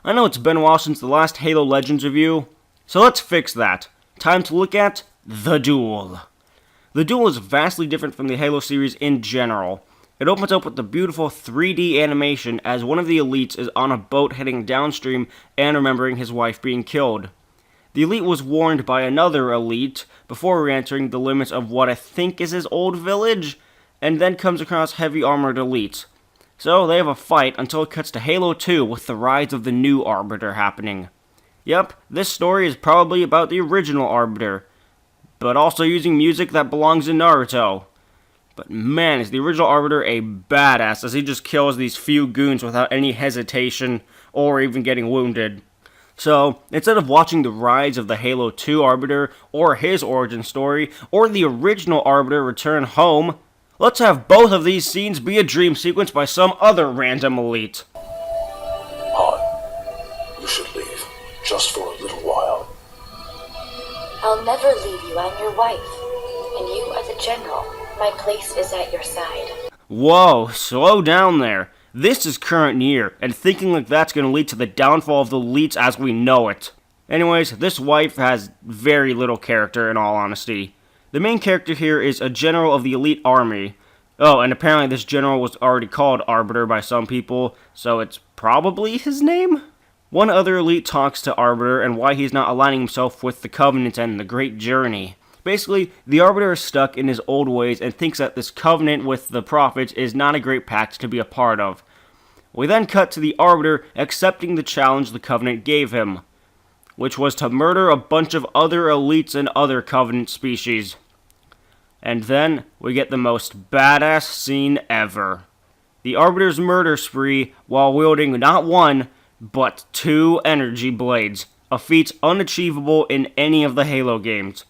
I know it's been a while since the last Halo Legends review, so let's fix that. Time to look at The Duel. The Duel is vastly different from the Halo series in general. It opens up with the beautiful 3D animation as one of the elites is on a boat heading downstream and remembering his wife being killed. The elite was warned by another elite before re-entering the limits of what I think is his old village, and then comes across heavy armored elites. So they have a fight until it cuts to Halo 2 with the rise of the new Arbiter happening. Yep, this story is probably about the original Arbiter, but also using music that belongs in Naruto. But man, is the original Arbiter a badass as he just kills these few goons without any hesitation or even getting wounded. So, instead of watching the rise of the Halo 2 Arbiter, or his origin story, or the original Arbiter return home, let's have both of these scenes be a dream sequence by some other random elite. Han, you should leave, just for a little while. I'll never leave you. I'm your wife. And you are the general. My place is at your side. Whoa, slow down there. This is current year, and thinking like that's going to lead to the downfall of the elites as we know it. Anyways, this wife has very little character in all honesty. The main character here is a general of the elite army. Oh, and apparently this general was already called Arbiter by some people, so it's probably his name? One other elite talks to Arbiter and why he's not aligning himself with the Covenant and the Great Journey. Basically, the Arbiter is stuck in his old ways and thinks that this covenant with the Prophets is not a great pact to be a part of. We then cut to the Arbiter accepting the challenge the Covenant gave him, which was to murder a bunch of other elites and other Covenant species. And then, we get the most badass scene ever. The Arbiter's murder spree while wielding not one, but 2 energy blades, a feat unachievable in any of the Halo games.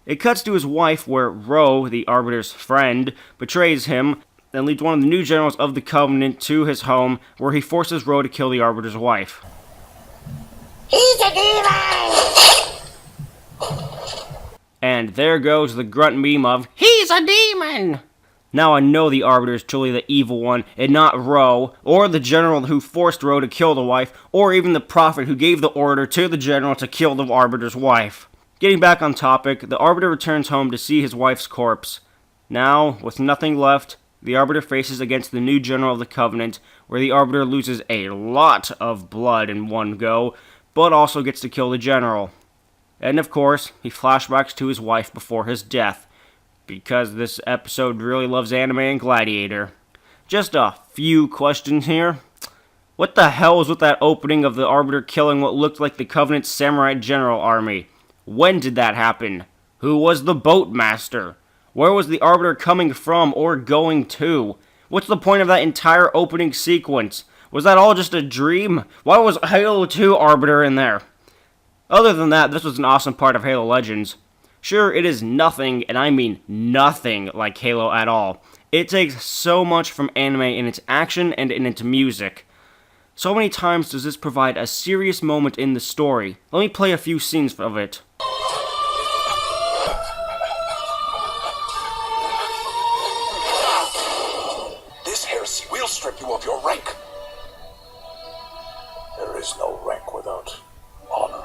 It cuts to his wife where Ro, the Arbiter's friend, betrays him and leads one of the new generals of the Covenant to his home where he forces Ro to kill the Arbiter's wife. He's a demon! And there goes the grunt meme of, "He's a demon!" Now I know the Arbiter is truly the evil one, and not Ro, or the general who forced Ro to kill the wife, or even the prophet who gave the order to the general to kill the Arbiter's wife. Getting back on topic, the Arbiter returns home to see his wife's corpse. Now, with nothing left, the Arbiter faces against the new general of the Covenant, where the Arbiter loses a lot of blood in one go, but also gets to kill the general. And of course, he flashbacks to his wife before his death, because this episode really loves anime and Gladiator. Just a few questions here. What the hell was with that opening of the Arbiter killing what looked like the Covenant's samurai general army? When did that happen? Who was the boatmaster? Where was the Arbiter coming from or going to? What's the point of that entire opening sequence? Was that all just a dream? Why was Halo 2 Arbiter in there? Other than that, this was an awesome part of Halo Legends. Sure, it is nothing, and I mean nothing, like Halo at all. It takes so much from anime in its action and in its music. So many times does this provide a serious moment in the story. Let me play a few scenes of it. This heresy will strip you of your rank. There is no rank without honor.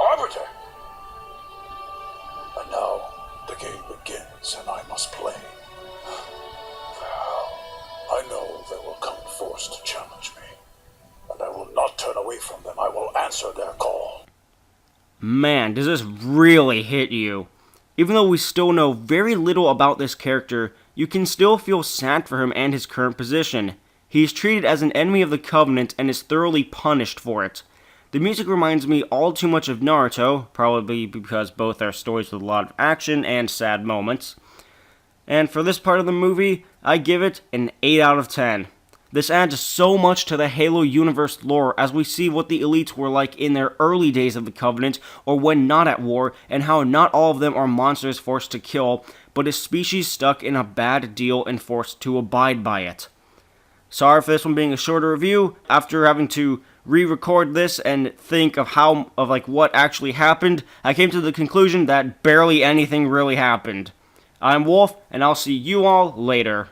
Arbiter! And now, the game begins and I must play. I know they will come force to challenge me, and I will not turn away from them. I will answer their call. Man, does this really hit you. Even though we still know very little about this character, you can still feel sad for him and his current position. He is treated as an enemy of the Covenant and is thoroughly punished for it. The music reminds me all too much of Naruto, probably because both are stories with a lot of action and sad moments. And for this part of the movie, I give it an 8 out of 10. This adds so much to the Halo universe lore as we see what the elites were like in their early days of the Covenant or when not at war, and how not all of them are monsters forced to kill, but his species stuck in a bad deal and forced to abide by it. Sorry for this one being a shorter review. After having to re-record this and think of what actually happened, I came to the conclusion that barely anything really happened. I'm Wolf, and I'll see you all later.